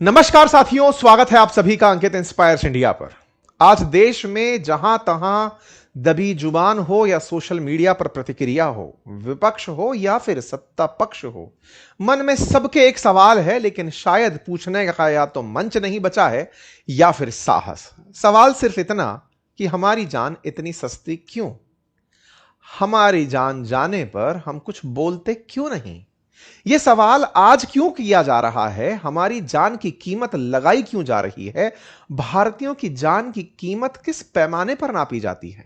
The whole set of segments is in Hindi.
नमस्कार साथियों, स्वागत है आप सभी का अंकित इंस्पायर्स इंडिया पर। आज देश में जहां तहां दबी जुबान हो या सोशल मीडिया पर प्रतिक्रिया हो, विपक्ष हो या फिर सत्ता पक्ष हो, मन में सबके एक सवाल है, लेकिन शायद पूछने का या तो मंच नहीं बचा है या फिर साहस। सवाल सिर्फ इतना कि हमारी जान इतनी सस्ती क्यों? हमारी जान जाने पर हम कुछ बोलते क्यों नहीं? यह सवाल आज क्यों किया जा रहा है? हमारी जान की कीमत लगाई क्यों जा रही है? भारतीयों की जान की कीमत किस पैमाने पर नापी जाती है?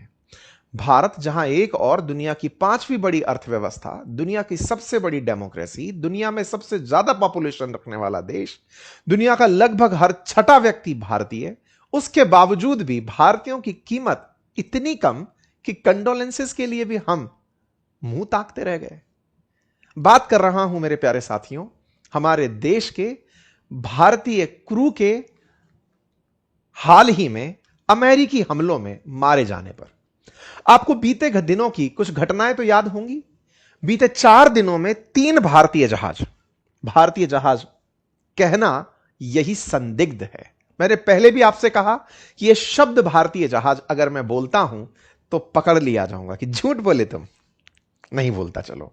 भारत जहां एक और दुनिया की पांचवी बड़ी अर्थव्यवस्था, दुनिया की सबसे बड़ी डेमोक्रेसी, दुनिया में सबसे ज्यादा पॉपुलेशन रखने वाला देश, दुनिया का लगभग हर छठा व्यक्ति भारतीय, उसके बावजूद भी भारतीयों की कीमत इतनी कम कि कंडोलेंसेस के लिए भी हम मुंह ताकते रह गए। बात कर रहा हूं मेरे प्यारे साथियों, हमारे देश के भारतीय क्रू के हाल ही में अमेरिकी हमलों में मारे जाने पर। आपको बीते दिनों की कुछ घटनाएं तो याद होंगी। बीते 4 दिनों में 3 भारतीय जहाज कहना यही संदिग्ध है। मैंने पहले भी आपसे कहा कि यह शब्द भारतीय जहाज अगर मैं बोलता हूं तो पकड़ लिया जाऊंगा कि झूठ बोले तुम। नहीं बोलता, चलो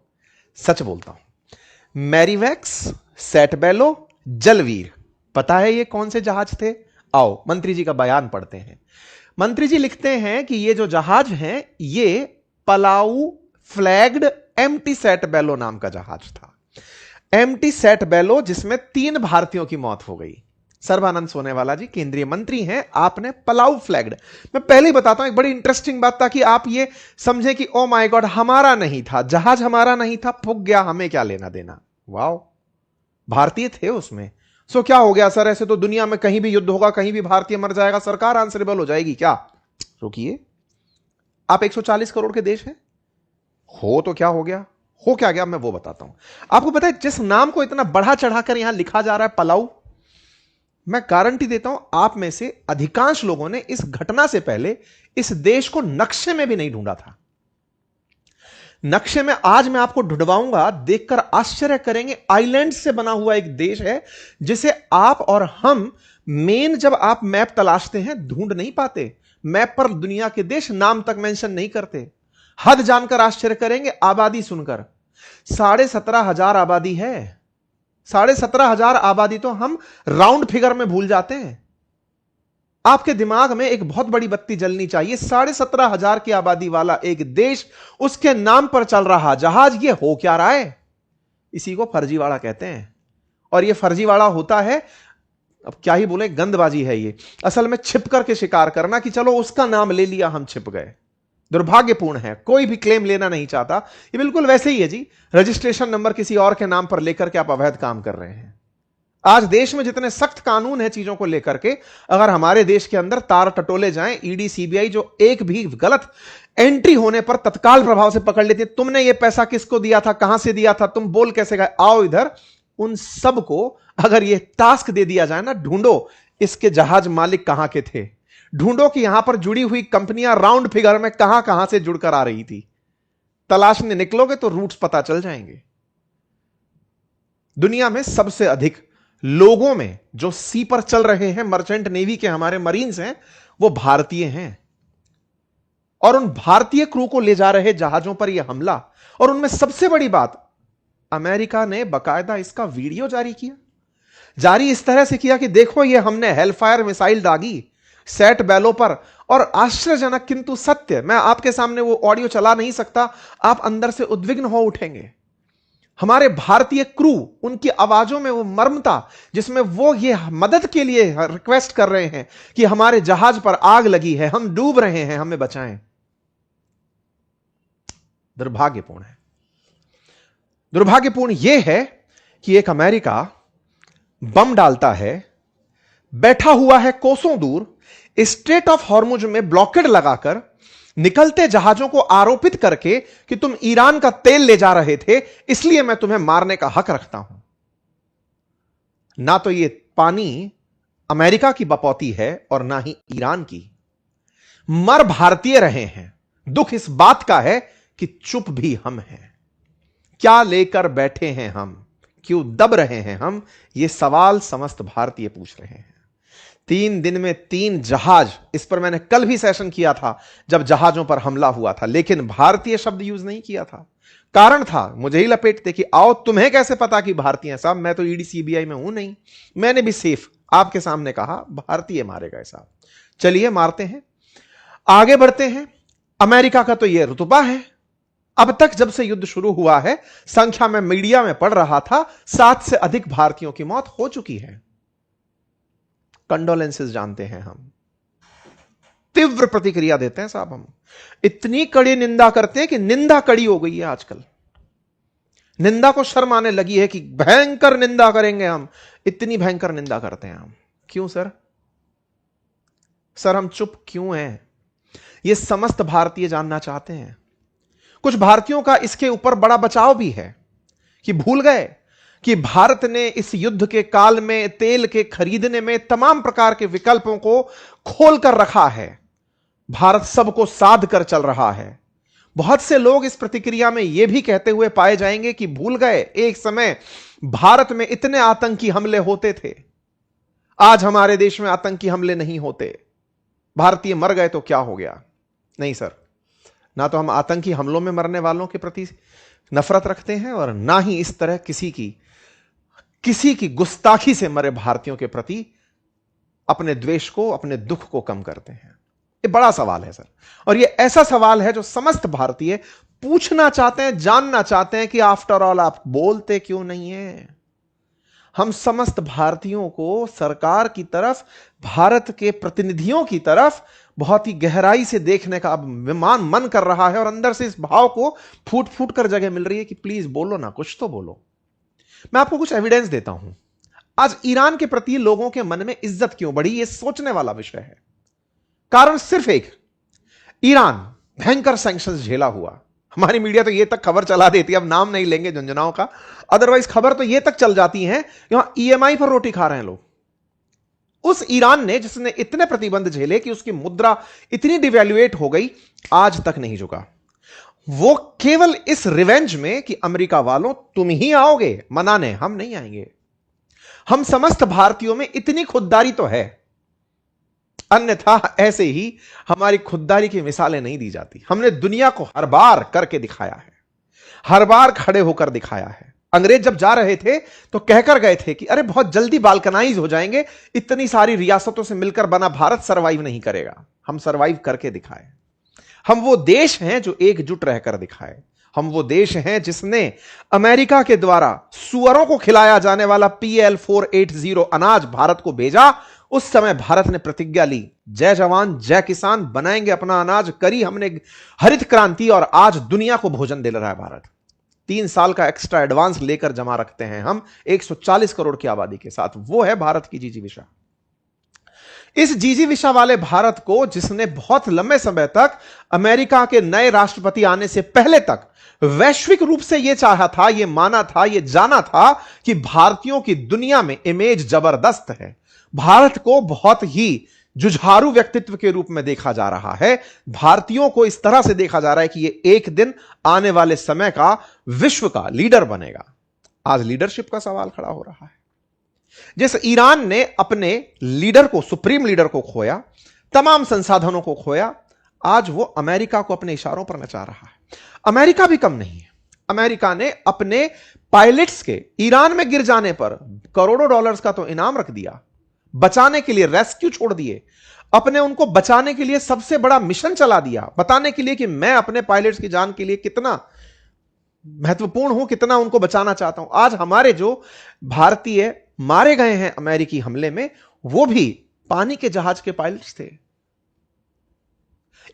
सच बोलता हूं। मैरीवैक्स, सैटबेलो, जलवीर। पता है ये कौन से जहाज थे? आओ मंत्री जी का बयान पढ़ते हैं। मंत्री जी लिखते हैं कि ये जो जहाज हैं, ये पलाऊ फ्लैग्ड एमटी सैटबेलो नाम का जहाज था। एमटी सैटबेलो, जिसमें 3 भारतीयों की मौत हो गई। सर्बानंद सोनेवाला जी केंद्रीय मंत्री हैं, आपने पलाऊ फ्लैग्ड। मैं पहले ही बताता हूं एक बड़ी इंटरेस्टिंग बात, ताकि आप ये समझें कि ओ माय गॉड, हमारा नहीं था जहाज, हमारा नहीं था, फूक गया, हमें क्या लेना देना। वाओ, भारतीय थे उसमें। सो क्या हो गया सर? ऐसे तो दुनिया में कहीं भी युद्ध होगा, कहीं भी भारतीय मर जाएगा, सरकार आंसरेबल हो जाएगी क्या? रुकिए, आप 140 करोड़ के देश हैं, हो तो क्या हो गया, हो क्या गया, मैं वो बताता हूं आपको। पता है जिस नाम को इतना बढ़ा चढ़ाकर यहां लिखा जा रहा है पलाऊ, मैं गारंटी देता हूं आप में से अधिकांश लोगों ने इस घटना से पहले इस देश को नक्शे में भी नहीं ढूंढा था। नक्शे में आज मैं आपको ढूंढवाऊंगा, देखकर आश्चर्य करेंगे। आइलैंड से बना हुआ एक देश है जिसे आप और हम जब आप मैप तलाशते हैं ढूंढ नहीं पाते। मैप पर दुनिया के देश नाम तक मेंशन नहीं करते। हद जानकर आश्चर्य करेंगे आबादी सुनकर। 17,500 आबादी है। 17,500 आबादी तो हम राउंड फिगर में भूल जाते हैं। आपके दिमाग में एक बहुत बड़ी बत्ती जलनी चाहिए। 17,500 की आबादी वाला एक देश, उसके नाम पर चल रहा जहाज, ये हो क्या रहा है? इसी को फर्जीवाड़ा कहते हैं। और ये फर्जीवाड़ा होता है, अब क्या ही बोले, गंदबाजी है ये। असल में छिप करके शिकार करना कि चलो उसका नाम ले लिया, हम छिप गए। दुर्भाग्यपूर्ण है, कोई भी क्लेम लेना नहीं चाहता। ये बिल्कुल वैसे ही है जी, रजिस्ट्रेशन नंबर किसी और के नाम पर लेकर के आप अवैध काम कर रहे हैं। आज देश में जितने सख्त कानून हैं चीजों को लेकर के, अगर हमारे देश के अंदर तार टटोले जाएं, ईडी सीबीआई जो एक भी गलत एंट्री होने पर तत्काल प्रभाव से पकड़ लेती है। तुमने ये पैसा किसको दिया था, कहां से दिया था, तुम बोल कैसे गए, आओ इधर। उन सबको अगर ये टास्क दे दिया जाए ना, ढूंढो इसके जहाज मालिक कहां के थे, ढूंढो कि यहां पर जुड़ी हुई कंपनियां राउंड फिगर में कहां कहां से जुड़कर आ रही थी, तलाशने निकलोगे तो रूट्स पता चल जाएंगे। दुनिया में सबसे अधिक लोगों में जो सी पर चल रहे हैं, मर्चेंट नेवी के हमारे मरीन्स हैं, वो भारतीय हैं। और उन भारतीय क्रू को ले जा रहे जहाजों पर यह हमला, और उनमें सबसे बड़ी बात, अमेरिका ने बकायदा इसका वीडियो जारी किया। जारी इस तरह से किया कि देखो ये हमने हेलफायर मिसाइल दागी सैटबेलो पर। और आश्चर्यजनक किंतु सत्य, मैं आपके सामने वो ऑडियो चला नहीं सकता, आप अंदर से उद्विग्न हो उठेंगे। हमारे भारतीय क्रू, उनकी आवाजों में वो मर्मता जिसमें वो ये मदद के लिए रिक्वेस्ट कर रहे हैं कि हमारे जहाज पर आग लगी है, हम डूब रहे हैं, हमें बचाएं। दुर्भाग्यपूर्ण है। दुर्भाग्यपूर्ण यह है कि एक अमेरिका बम डालता है, बैठा हुआ है कोसों दूर, स्ट्रेट ऑफ हॉर्मुज में ब्लॉकेड लगाकर, निकलते जहाजों को आरोपित करके कि तुम ईरान का तेल ले जा रहे थे, इसलिए मैं तुम्हें मारने का हक रखता हूं। ना तो ये पानी अमेरिका की बपौती है और ना ही ईरान की। मर भारतीय रहे हैं। दुख इस बात का है कि चुप भी हम हैं। क्या लेकर बैठे हैं हम, क्यों दब रहे हैं हम, यह सवाल समस्त भारतीय पूछ रहे हैं। 3 दिन में 3 जहाज, इस पर मैंने कल भी सेशन किया था जब जहाजों पर हमला हुआ था, लेकिन भारतीय शब्द यूज नहीं किया था। कारण था, मुझे ही लपेटते कि आओ तुम्हें कैसे पता कि भारतीय हैं साहब, मैं तो ईडी सीबीआई में हूं नहीं। मैंने भी सेफ आपके सामने कहा भारतीय मारे गए साहब। चलिए मारते हैं, आगे बढ़ते हैं। अमेरिका का तो यह रुतबा है, अब तक जब से युद्ध शुरू हुआ है, संख्या में मीडिया में पढ़ रहा था 7 से अधिक भारतीयों की मौत हो चुकी है। कंडोलेंसेस जानते हैं हम, तीव्र प्रतिक्रिया देते हैं साहब। हम इतनी कड़ी निंदा करते हैं कि निंदा कड़ी हो गई है आजकल। निंदा को शर्म आने लगी है कि भयंकर निंदा करेंगे हम, इतनी भयंकर निंदा करते हैं हम। क्यों सर? सर हम चुप क्यों हैं? यह समस्त भारतीय जानना चाहते हैं। कुछ भारतीयों का इसके ऊपर बड़ा बचाव भी है कि भूल गए कि भारत ने इस युद्ध के काल में तेल के खरीदने में तमाम प्रकार के विकल्पों को खोल कर रखा है। भारत सबको साध कर चल रहा है। बहुत से लोग इस प्रतिक्रिया में यह भी कहते हुए पाए जाएंगे कि भूल गए एक समय भारत में इतने आतंकी हमले होते थे, आज हमारे देश में आतंकी हमले नहीं होते, भारतीय मर गए तो क्या हो गया। नहीं सर, ना तो हम आतंकी हमलों में मरने वालों के प्रति नफरत रखते हैं और ना ही इस तरह किसी की गुस्ताखी से मरे भारतीयों के प्रति अपने द्वेष को, अपने दुख को कम करते हैं। ये बड़ा सवाल है सर, और ये ऐसा सवाल है जो समस्त भारतीय पूछना चाहते हैं, जानना चाहते हैं कि आफ्टर ऑल आप बोलते क्यों नहीं है। हम समस्त भारतीयों को सरकार की तरफ, भारत के प्रतिनिधियों की तरफ बहुत ही गहराई से देखने का अब मन कर रहा है, और अंदर से इस भाव को फूट फूट कर जगह मिल रही है कि प्लीज बोलो ना, कुछ तो बोलो। मैं आपको कुछ एविडेंस देता हूं। आज ईरान के प्रति लोगों के मन में इज्जत क्यों बढ़ी, यह सोचने वाला विषय है। कारण सिर्फ एक, ईरान भयंकर सैंक्शंस झेला हुआ। हमारी मीडिया तो यह तक खबर चला देती है, अब नाम नहीं लेंगे झुंझुनाओं का, अदरवाइज खबर तो यह तक चल जाती है यहां ईएमआई पर रोटी खा रहे हैं लोग। उस ईरान ने जिसने इतने प्रतिबंध झेले कि उसकी मुद्रा इतनी डिवैल्यूएट हो गई, आज तक नहीं झुका। वो केवल इस रिवेंज में कि अमेरिका वालों तुम ही आओगे मनाने, हम नहीं आएंगे। हम समस्त भारतीयों में इतनी खुददारी तो है, अन्यथा ऐसे ही हमारी खुददारी की मिसालें नहीं दी जाती। हमने दुनिया को हर बार करके दिखाया है, हर बार खड़े होकर दिखाया है। अंग्रेज जब जा रहे थे तो कहकर गए थे कि अरे बहुत जल्दी बाल्कनाइज हो जाएंगे, इतनी सारी रियासतों से मिलकर बना भारत सरवाइव नहीं करेगा। हम सरवाइव करके दिखाए। हम वो देश हैं जो एकजुट रहकर दिखाए। हम वो देश हैं जिसने अमेरिका के द्वारा सुअरों को खिलाया जाने वाला PL-480 अनाज भारत को भेजा। उस समय भारत ने प्रतिज्ञा ली, जय जवान जय किसान, बनाएंगे अपना अनाज, करी हमने हरित क्रांति, और आज दुनिया को भोजन दे रहा है भारत। 3 साल का एक्स्ट्रा एडवांस लेकर जमा रखते हैं हम 140 करोड़ की आबादी के साथ। वो है भारत की जीजीविषा। इस जीजीविषा वाले भारत को, जिसने बहुत लंबे समय तक अमेरिका के नए राष्ट्रपति आने से पहले तक वैश्विक रूप से यह चाहा था, यह माना था, यह जाना था कि भारतीयों की दुनिया में इमेज जबरदस्त है, भारत को बहुत ही जुझारू व्यक्तित्व के रूप में देखा जा रहा है, भारतीयों को इस तरह से देखा जा रहा है कि यह एक दिन आने वाले समय का विश्व का लीडर बनेगा। आज लीडरशिप का सवाल खड़ा हो रहा है। जिस ईरान ने अपने लीडर को, सुप्रीम लीडर को खोया, तमाम संसाधनों को खोया, आज वो अमेरिका को अपने इशारों पर नचा रहा है। अमेरिका भी कम नहीं है। अमेरिका ने अपने पायलट्स के ईरान में गिर जाने पर करोड़ों डॉलर्स का तो इनाम रख दिया, बचाने के लिए रेस्क्यू छोड़ दिए, अपने उनको बचाने के लिए सबसे बड़ा मिशन चला दिया, बताने के लिए कि मैं अपने पायलट्स की जान के लिए कितना महत्वपूर्ण हूं, कितना उनको बचाना चाहता हूं। आज हमारे जो भारतीय मारे गए हैं अमेरिकी हमले में, वो भी पानी के जहाज के पायलट्स थे।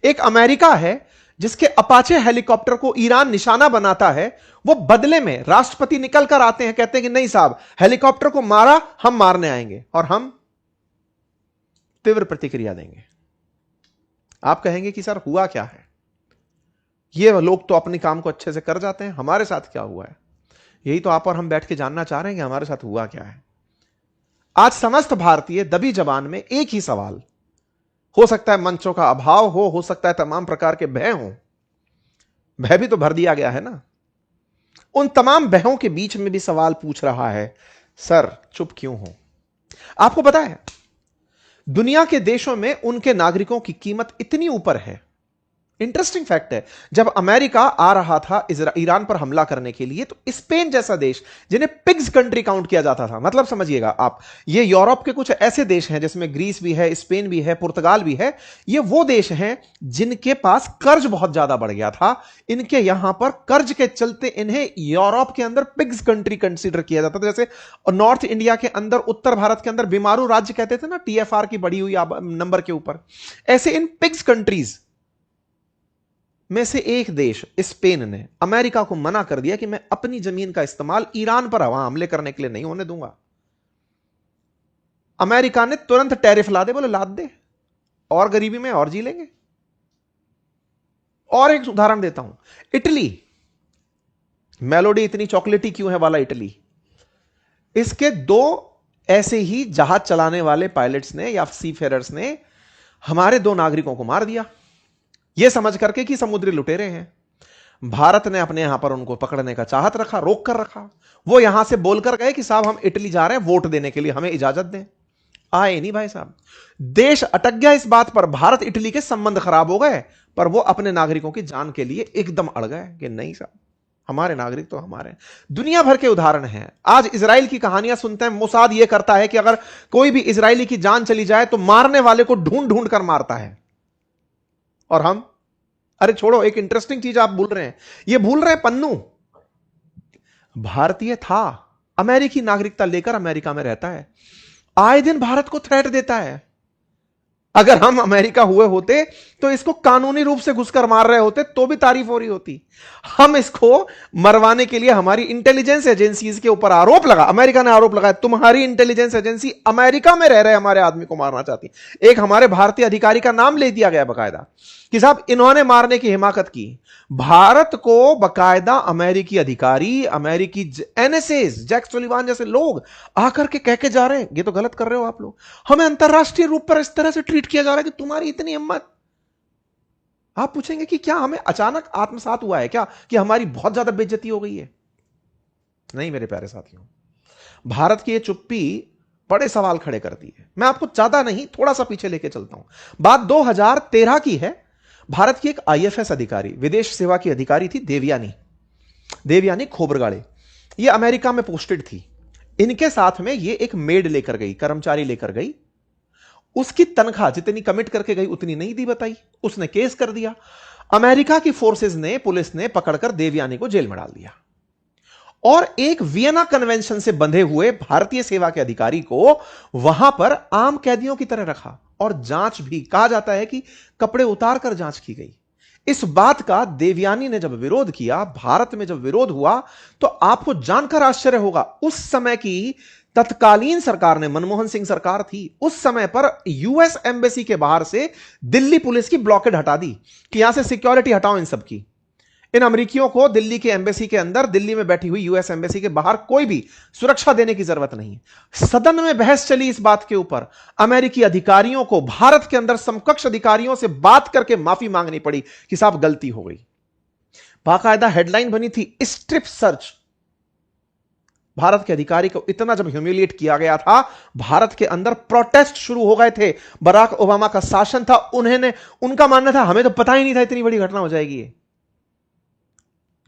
एक अमेरिका है जिसके अपाचे हेलीकॉप्टर को ईरान निशाना बनाता है, वो बदले में राष्ट्रपति निकल कर आते हैं, कहते हैं कि नहीं साहब, हेलीकॉप्टर को मारा, हम मारने आएंगे और हम तीव्र प्रतिक्रिया देंगे। आप कहेंगे कि सर हुआ क्या है? ये लोग तो अपने काम को अच्छे से कर जाते हैं, हमारे साथ क्या हुआ है? यही तो आप और हम बैठ के जानना चाह रहे हैं कि हमारे साथ हुआ क्या है। आज समस्त भारतीय दबी जबान में एक ही सवाल, हो सकता है मंचों का अभाव हो सकता है तमाम प्रकार के भय हो, भय भी तो भर दिया गया है ना। उन तमाम बहों के बीच में भी सवाल पूछ रहा है, सर चुप क्यों हो? आपको पता है दुनिया के देशों में उनके नागरिकों की कीमत इतनी ऊपर है। इंटरेस्टिंग फैक्ट है, जब अमेरिका आ रहा था ईरान पर हमला करने के लिए, तो स्पेन जैसा देश जिन्हें पिग्स कंट्री काउंट किया जाता था, मतलब समझिएगा आप, ये यूरोप के कुछ ऐसे देश हैं जिसमें ग्रीस भी है, स्पेन भी है, पुर्तगाल भी है, ये वो देश हैं जिनके पास कर्ज बहुत ज्यादा बढ़ गया था। इनके यहां पर कर्ज के चलते इन्हें यूरोप के अंदर पिग्स कंट्री कंसीडर किया जाता था। जैसे नॉर्थ इंडिया के अंदर, उत्तर भारत के अंदर बीमारू राज्य कहते थे ना, TFR की बढ़ी हुई नंबर के ऊपर, ऐसे इन पिग्स कंट्रीज में से एक देश स्पेन ने अमेरिका को मना कर दिया कि मैं अपनी जमीन का इस्तेमाल ईरान पर हवा हमले करने के लिए नहीं होने दूंगा। अमेरिका ने तुरंत टैरिफ ला दे, बोले लाद दे, और गरीबी में और जी लेंगे। और एक उदाहरण देता हूं, इटली, मेलोडी इतनी चॉकलेटी क्यों है वाला इटली, इसके 2 ऐसे ही जहाज चलाने वाले पायलट्स ने या सीफेरर्स ने हमारे 2 नागरिकों को मार दिया, यह समझ करके कि समुद्री लुटेरे हैं। भारत ने अपने यहां पर उनको पकड़ने का चाहत रखा, रोक कर रखा। वो यहां से बोलकर गए कि साहब हम इटली जा रहे हैं वोट देने के लिए, हमें इजाजत दें। आए नहीं भाई साहब, देश अटक गया इस बात पर, भारत इटली के संबंध खराब हो गए, पर वो अपने नागरिकों की जान के लिए एकदम अड़ गए कि नहीं साहब, हमारे नागरिक तो हमारे हैं। दुनिया भर के उदाहरण हैं। आज इजराइल की कहानियां सुनते हैं, मोसाद यह करता है कि अगर कोई भी इजरायली की जान चली जाए तो मारने वाले को ढूंढ ढूंढ कर मारता है। और हम, अरे छोड़ो, एक इंटरेस्टिंग चीज आप भूल रहे हैं, ये भूल रहे हैं, पन्नू भारतीय था, अमेरिकी नागरिकता लेकर अमेरिका में रहता है, आए दिन भारत को थ्रेट देता है। अगर हम अमेरिका हुए होते तो इसको कानूनी रूप से घुसकर मार रहे होते तो भी तारीफ हो रही होती। हम इसको मरवाने के लिए हमारी इंटेलिजेंस एजेंसीज के ऊपर आरोप लगा, अमेरिका ने आरोप लगाया तुम्हारी इंटेलिजेंस एजेंसी अमेरिका में रह रहे हमारे आदमी को मारना चाहती। एक हमारे भारतीय अधिकारी का नाम ले दिया गया बकायदा कि साहब इन्होंने मारने की हिमाकत की। भारत को बकायदा अमेरिकी अधिकारी, अमेरिकी NSA, जैक सुलिवान जैसे लोग आकर के कह के जा रहे हैं ये तो गलत कर रहे हो आप लोग, हमें अंतरराष्ट्रीय रूप पर इस तरह से ट्रीट किया जा रहा है कि तुम्हारी इतनी हिम्मत। आप पूछेंगे कि क्या हमें अचानक आत्मसात हुआ है क्या कि हमारी बहुत ज्यादा बेइज्जती हो गई है? नहीं मेरे प्यारे साथियों, भारत की यह चुप्पी बड़े सवाल खड़े करती है। मैं आपको ज्यादा नहीं, थोड़ा सा पीछे लेके चलता हूं। बात 2013 की है। भारत की एक IFS अधिकारी, विदेश सेवा की अधिकारी थी, देवयानी खोबरगाड़े। ये अमेरिका में पोस्टेड थी। इनके साथ में ये एक मेड लेकर गई, कर्मचारी लेकर गई। उसकी तनख्वाह जितनी कमिट करके गई उतनी नहीं दी बताई, उसने केस कर दिया। अमेरिका की फोर्सेस ने, पुलिस ने पकड़कर देवयानी को जेल में डाल दिया और एक वियना कन्वेंशन से बंधे हुए भारतीय सेवा के अधिकारी को वहां पर आम कैदियों की तरह रखा और जांच भी, कहा जाता है कि कपड़े उतार कर जांच की गई। इस बात का देवयानी ने जब विरोध किया, भारत में जब विरोध हुआ, तो आपको जानकर आश्चर्य होगा, उस समय की तत्कालीन सरकार ने, मनमोहन सिंह सरकार थी, उस समय पर US एम्बेसी के बाहर से दिल्ली पुलिस की ब्लॉकेड हटा दी कि यहां से सिक्योरिटी हटाओ इन सब की। इन अमेरिकियों को दिल्ली के एम्बेसी के अंदर, दिल्ली में बैठी हुई US एम्बेसी के बाहर कोई भी सुरक्षा देने की जरूरत नहीं। सदन में बहस चली इस बात के ऊपर। अमेरिकी अधिकारियों को भारत के अंदर समकक्ष अधिकारियों से बात करके माफी मांगनी पड़ी कि साहब गलती हो गई। बाकायदा हेडलाइन बनी थी, स्ट्रिप सर्च। भारत के अधिकारी को इतना जब ह्यूमिलिएट किया गया था, भारत के अंदर प्रोटेस्ट शुरू हो गए थे। बराक ओबामा का शासन था, उनका मानना था हमें तो पता ही नहीं था इतनी बड़ी घटना हो जाएगी।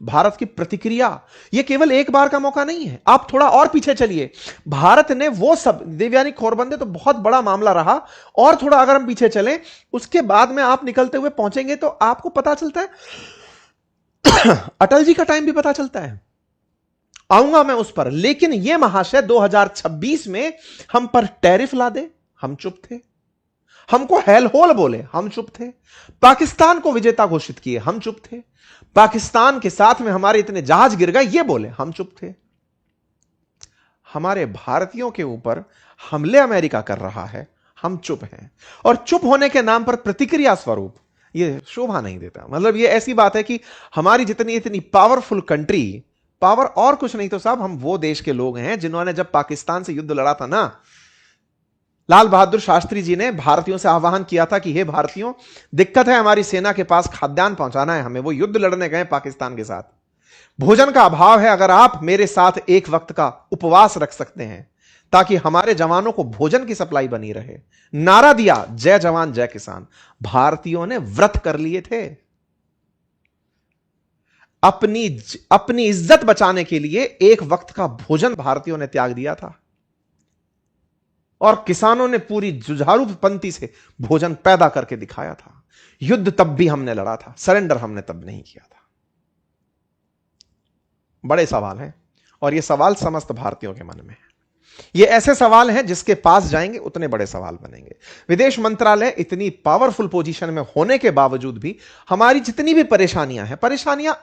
भारत की प्रतिक्रिया, यह केवल एक बार का मौका नहीं है, आप थोड़ा और पीछे चलिए। भारत ने वो सब, देवयानी खोरबंदे तो बहुत बड़ा मामला रहा, और थोड़ा अगर हम पीछे चलें, उसके बाद में आप निकलते हुए पहुंचेंगे तो आपको पता चलता है अटल जी का टाइम भी पता चलता है, आऊंगा मैं उस पर। लेकिन यह महाशय 2026 में हम पर टैरिफ ला दे, हम चुप थे। हमको हेल होल बोले, हम चुप थे। पाकिस्तान को विजेता घोषित किए, हम चुप थे। पाकिस्तान के साथ में हमारे इतने जहाज गिर गए, ये बोले, हम चुप थे। हमारे भारतीयों के ऊपर हमले अमेरिका कर रहा है, हम चुप हैं। और चुप होने के नाम पर प्रतिक्रिया स्वरूप यह शोभा नहीं देता। मतलब यह ऐसी बात है कि हमारी जितनी इतनी पावरफुल कंट्री, पावर और कुछ नहीं तो साहब हम वो देश के लोग हैं जिन्होंने जब पाकिस्तान से युद्ध लड़ा था ना, लाल बहादुर शास्त्री जी ने भारतीयों से आह्वान किया था कि हे भारतीयों, दिक्कत है हमारी सेना के पास, खाद्यान्न पहुंचाना है हमें। वो युद्ध लड़ने गए पाकिस्तान के साथ। भोजन का अभाव है, अगर आप मेरे साथ एक वक्त का उपवास रख सकते हैं ताकि हमारे जवानों को भोजन की सप्लाई बनी रहे। नारा दिया, जय जवान जय किसान। भारतीयों ने व्रत कर लिए थे, अपनी इज्जत बचाने के लिए एक वक्त का भोजन भारतीयों ने त्याग दिया था, और किसानों ने पूरी जुझारू पंथी से भोजन पैदा करके दिखाया था। युद्ध तब भी हमने लड़ा था, सरेंडर हमने तब नहीं किया था। बड़े सवाल हैं, और ये सवाल समस्त भारतीयों के मन में है। ये ऐसे सवाल हैं जिसके पास जाएंगे उतने बड़े सवाल बनेंगे। विदेश मंत्रालय इतनी पावरफुल पोजीशन में होने के बावजूद भी हमारी जितनी भी परेशानियां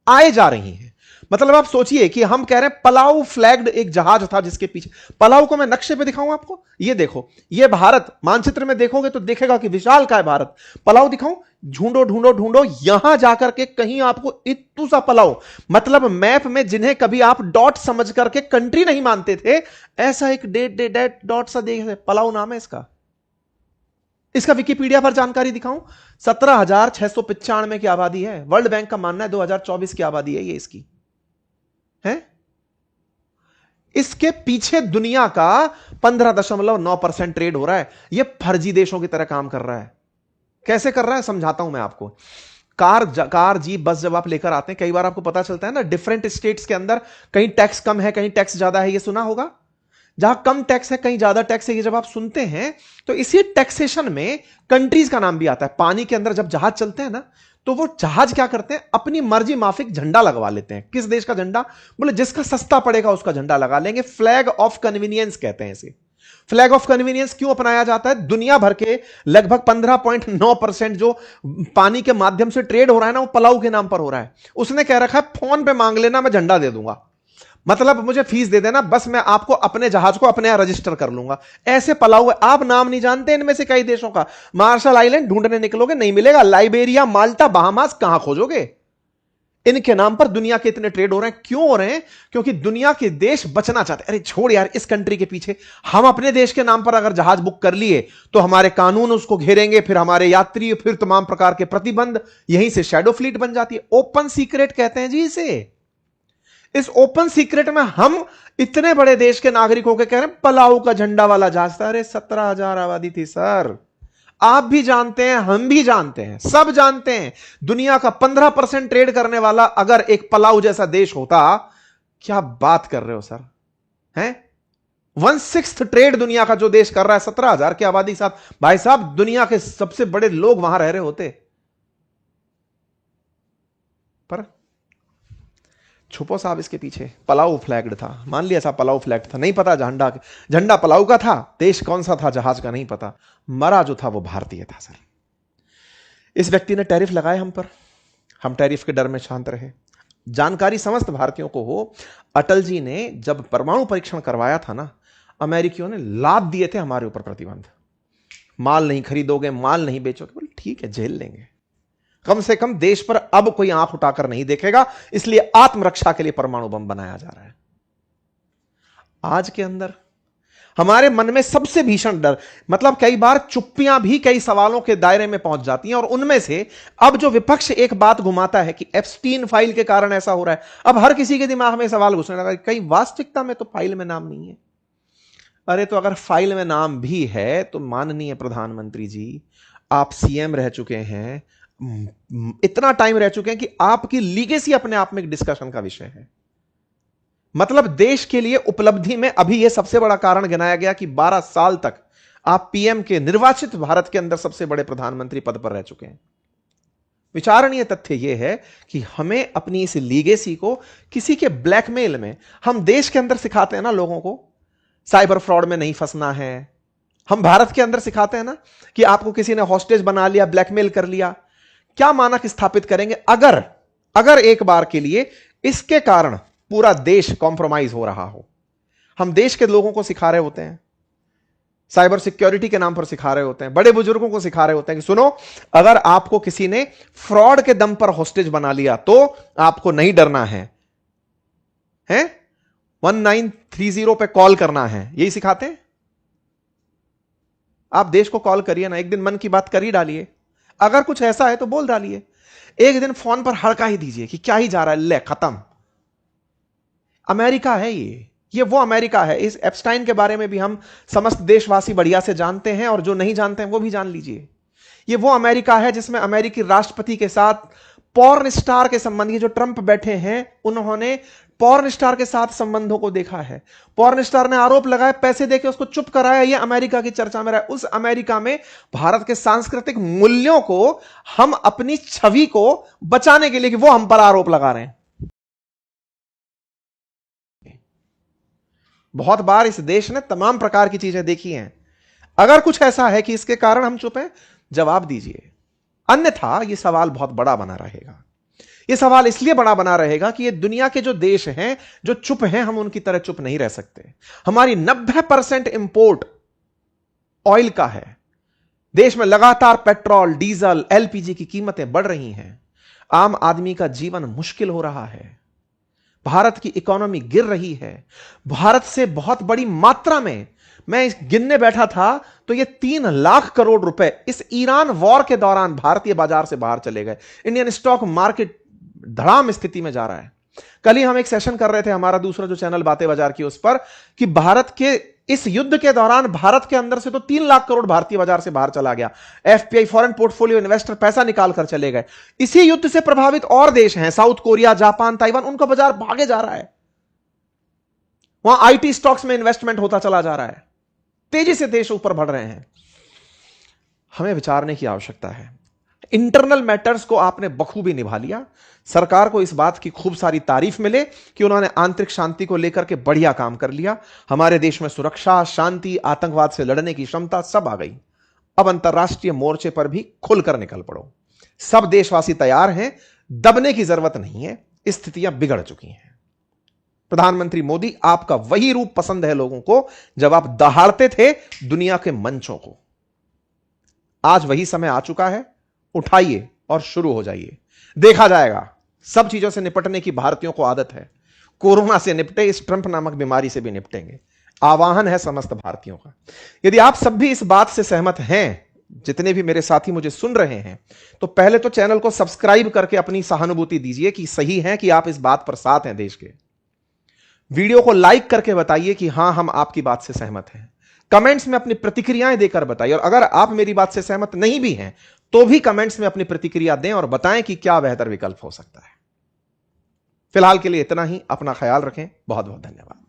आए जा रही हैं। मतलब आप सोचिए कि हम कह रहे हैं पलाऊ फ्लैग्ड एक जहाज था जिसके पीछे, पलाऊ को मैं नक्शे पे दिखाऊं आपको, ये देखो, ये भारत मानचित्र में देखोगे तो देखेगा कि विशाल का है भारत। पलाऊ दिखाऊं, ढूंढो ढूंढो ढूंढो, यहां जाकर के कहीं आपको इत्तू सा पलाऊ, मतलब मैप में जिन्हें कभी आप डॉट समझ करके कंट्री नहीं मानते थे, ऐसा एक डेट डॉट सा देख, पलाऊ नाम है इसका। इसका विकिपीडिया पर जानकारी दिखाऊं, 17,695 की आबादी है। वर्ल्ड बैंक का मानना है 2024 की आबादी है ये इसकी है। इसके पीछे दुनिया का 15.9% ट्रेड हो रहा है। यह फर्जी देशों की तरह काम कर रहा है। कैसे कर रहा है समझाता हूं मैं आपको। कार जीप बस जब आप लेकर आते हैं, कई बार आपको पता चलता है ना, डिफरेंट स्टेट्स के अंदर कहीं टैक्स कम है, कहीं टैक्स ज्यादा है, ये सुना होगा। जहां कम टैक्स है कहीं ज्यादा टैक्स है, ये जब आप सुनते हैं तो इसी टैक्सेशन में कंट्रीज का नाम भी आता है। पानी के अंदर जब जहाज चलते हैं ना, तो वो जहाज क्या करते हैं, अपनी मर्जी माफिक झंडा लगवा लेते हैं। किस देश का झंडा? बोले जिसका सस्ता पड़ेगा उसका झंडा लगा लेंगे। फ्लैग ऑफ कन्वीनियंस कहते हैं इसे। फ्लैग ऑफ कन्वीनियंस क्यों अपनाया जाता है? दुनिया भर के लगभग 15.9% जो पानी के माध्यम से ट्रेड हो रहा है ना, वो पलाऊ के नाम पर हो रहा है। उसने कह रखा है फोन पे मांग लेना, मैं झंडा दे दूंगा, मतलब मुझे फीस दे देना, बस मैं आपको अपने जहाज को अपने यहां रजिस्टर कर लूंगा। ऐसे पलाऊ है, आप नाम नहीं जानते इनमें से कई देशों का। मार्शल आइलैंड ढूंढने निकलोगे नहीं मिलेगा, लाइबेरिया, माल्टा, बहामास कहां खोजोगे? इनके नाम पर दुनिया के इतने ट्रेड हो रहे हैं। क्यों हो रहे हैं? क्योंकि दुनिया के देश बचना चाहते हैं। अरे छोड़ यार इस कंट्री के पीछे, हम अपने देश के नाम पर अगर जहाज बुक कर लिए तो हमारे कानून उसको घेरेंगे, फिर हमारे यात्री, फिर तमाम प्रकार के प्रतिबंध, यहीं से शैडो फ्लीट बन जाती है। ओपन सीक्रेट कहते हैं जी इसे। इस ओपन सीक्रेट में हम इतने बड़े देश के नागरिक होकर कह रहे हैं पलाऊ का झंडा वाला जहाज था। अरे 17,000 आबादी थी सर। आप भी जानते हैं, हम भी जानते हैं, सब जानते हैं। दुनिया का 15% ट्रेड करने वाला अगर एक पलाऊ जैसा देश होता, क्या बात कर रहे हो सर, हैं? 1/6 ट्रेड दुनिया का जो देश कर रहा है 17,000 की आबादी के साथ, भाई साहब दुनिया के सबसे बड़े लोग वहां रह रहे होते। पर छुपो साहब इसके पीछे, पलाऊ फ्लैग्ड था। मान लिया साहब पलाऊ फ्लैग्ड था, नहीं पता झंडा पलाऊ का था, देश कौन सा था जहाज का नहीं पता, मरा जो था वो भारतीय था सर। इस व्यक्ति ने टैरिफ लगाए हम पर, हम टैरिफ के डर में शांत रहे। जानकारी समस्त भारतीयों को हो, अटल जी ने जब परमाणु परीक्षण करवाया था ना, अमेरिकियों ने लाद दिए थे हमारे ऊपर प्रतिबंध। माल नहीं खरीदोगे, माल नहीं बेचोगे। बोले ठीक है झेल लेंगे, कम से कम देश पर अब कोई आंख उठाकर नहीं देखेगा, इसलिए आत्मरक्षा के लिए परमाणु बम बनाया जा रहा है। आज के अंदर हमारे मन में सबसे भीषण डर, मतलब कई बार चुप्पियां भी कई सवालों के दायरे में पहुंच जाती हैं, और उनमें से अब जो विपक्ष एक बात घुमाता है कि एप्स्टीन फाइल के कारण ऐसा हो रहा है, अब हर किसी के दिमाग में सवाल घुसने लगा, कई वास्तविकता में तो फाइल में नाम नहीं है। अरे तो अगर फाइल में नाम भी है तो माननीय प्रधानमंत्री जी, आप सीएम रह चुके हैं, इतना टाइम रह चुके हैं कि आपकी लीगेसी अपने आप में एक डिस्कशन का विषय है। मतलब देश के लिए उपलब्धि में अभी यह सबसे बड़ा कारण गिनाया गया कि 12 साल तक आप पीएम के निर्वाचित भारत के अंदर सबसे बड़े प्रधानमंत्री पद पर रह चुके हैं। विचारणीय तथ्य यह है कि हमें अपनी इस लीगेसी को किसी के ब्लैकमेल में, हम देश के अंदर सिखाते हैं ना लोगों को साइबर फ्रॉड में नहीं फंसना है, हम भारत के अंदर सिखाते हैं ना कि आपको किसी ने हॉस्टेज बना लिया, ब्लैकमेल कर लिया, क्या मानक स्थापित करेंगे अगर एक बार के लिए इसके कारण पूरा देश कॉम्प्रोमाइज हो रहा हो। हम देश के लोगों को सिखा रहे होते हैं, साइबर सिक्योरिटी के नाम पर सिखा रहे होते हैं, बड़े बुजुर्गों को सिखा रहे होते हैं कि सुनो, अगर आपको किसी ने फ्रॉड के दम पर हॉस्टेज बना लिया तो आपको नहीं डरना है, 1930 पे कॉल करना है, यही सिखाते हैं। आप देश को कॉल करिए ना, एक दिन मन की बात कर ही डालिए, अगर कुछ ऐसा है तो बोल डालिए। एक दिन फोन पर हड़का ही दीजिए कि क्या ही जा रहा है, ले खत्म। अमेरिका है ये वो अमेरिका है। इस एप्स्टाइन के बारे में भी हम समस्त देशवासी बढ़िया से जानते हैं, और जो नहीं जानते हैं वो भी जान लीजिए। ये वो अमेरिका है जिसमें अमेरिकी राष्ट्रपति के साथ पॉर्न स्टार के संबंध, ये जो ट्रंप बैठे हैं उन्होंने पॉर्न स्टार के साथ संबंधों को देखा है। पॉर्न स्टार ने आरोप लगाए, पैसे देके उसको चुप कराया, ये अमेरिका की चर्चा में रहा। उस अमेरिका में भारत के सांस्कृतिक मूल्यों को, हम अपनी छवि को बचाने के लिए कि वो हम पर आरोप लगा रहे हैं। बहुत बार इस देश ने तमाम प्रकार की चीजें देखी हैं। अगर कुछ ऐसा है कि इसके कारण हम चुप हैं, जवाब दीजिए, अन्यथा यह सवाल बहुत बड़ा बना रहेगा। यह सवाल इसलिए बड़ा बना रहेगा कि ये दुनिया के जो देश हैं जो चुप हैं, हम उनकी तरह चुप नहीं रह सकते। हमारी 90% इंपोर्ट ऑयल का है। देश में लगातार पेट्रोल, डीजल, एलपीजी की कीमतें बढ़ रही हैं। आम आदमी का जीवन मुश्किल हो रहा है। भारत की इकोनॉमी गिर रही है। भारत से बहुत बड़ी मात्रा में, मैं गिनने बैठा था तो ये 3 लाख करोड़ रुपए इस ईरान वॉर के दौरान भारतीय बाजार से बाहर चले गए। इंडियन स्टॉक मार्केट धड़ाम स्थिति में जा रहा है। कल ही हम एक सेशन कर रहे थे, हमारा दूसरा जो चैनल बातें बाजार की, उस पर, कि भारत के इस युद्ध के दौरान भारत के अंदर से तो 3 लाख करोड़ भारतीय बाजार से बाहर चला गया। एफपीआई, फॉरेन पोर्टफोलियो इन्वेस्टर पैसा निकाल कर चले गए। इसी युद्ध से प्रभावित और देश हैं, साउथ कोरिया, जापान, ताइवान, उनका बाजार भागे जा रहा है। वहां आईटी स्टॉक्स में इन्वेस्टमेंट होता चला जा रहा है। तेजी से देश ऊपर बढ़ रहे हैं। हमें विचारने की आवश्यकता है। इंटरनल मैटर्स को आपने बखूबी निभा लिया। सरकार को इस बात की खूब सारी तारीफ मिले कि उन्होंने आंतरिक शांति को लेकर के बढ़िया काम कर लिया। हमारे देश में सुरक्षा, शांति, आतंकवाद से लड़ने की क्षमता सब आ गई। अब अंतरराष्ट्रीय मोर्चे पर भी खुलकर निकल पड़ो। सब देशवासी तैयार हैं, दबने की जरूरत नहीं है। स्थितियां बिगड़ चुकी हैं। प्रधानमंत्री मोदी, आपका वही रूप पसंद है लोगों को जब आप दहाड़ते थे दुनिया के मंचों को। आज वही समय आ चुका है। उठाइए और शुरू हो जाइए। देखा जाएगा। सब चीजों से निपटने की भारतीयों को आदत है। कोरोना से निपटे, इस ट्रंप नामक बीमारी से भी निपटेंगे। आह्वान है समस्त भारतीयों का। यदि आप सब भी इस बात से सहमत हैं, जितने भी मेरे साथी मुझे सुन रहे हैं, तो पहले तो चैनल को सब्सक्राइब करके अपनी सहानुभूति दीजिए कि सही है, कि आप इस बात पर साथ हैं देश के। वीडियो को लाइक करके बताइए कि हां, हम आपकी बात से सहमत हैं। कमेंट्स में अपनी प्रतिक्रियाएं देकर बताइए, और अगर आप मेरी बात से सहमत नहीं भी हैं तो भी कमेंट्स में अपनी प्रतिक्रिया दें और बताएं कि क्या बेहतर विकल्प हो सकता है। फिलहाल के लिए इतना ही। अपना ख्याल रखें। बहुत बहुत धन्यवाद।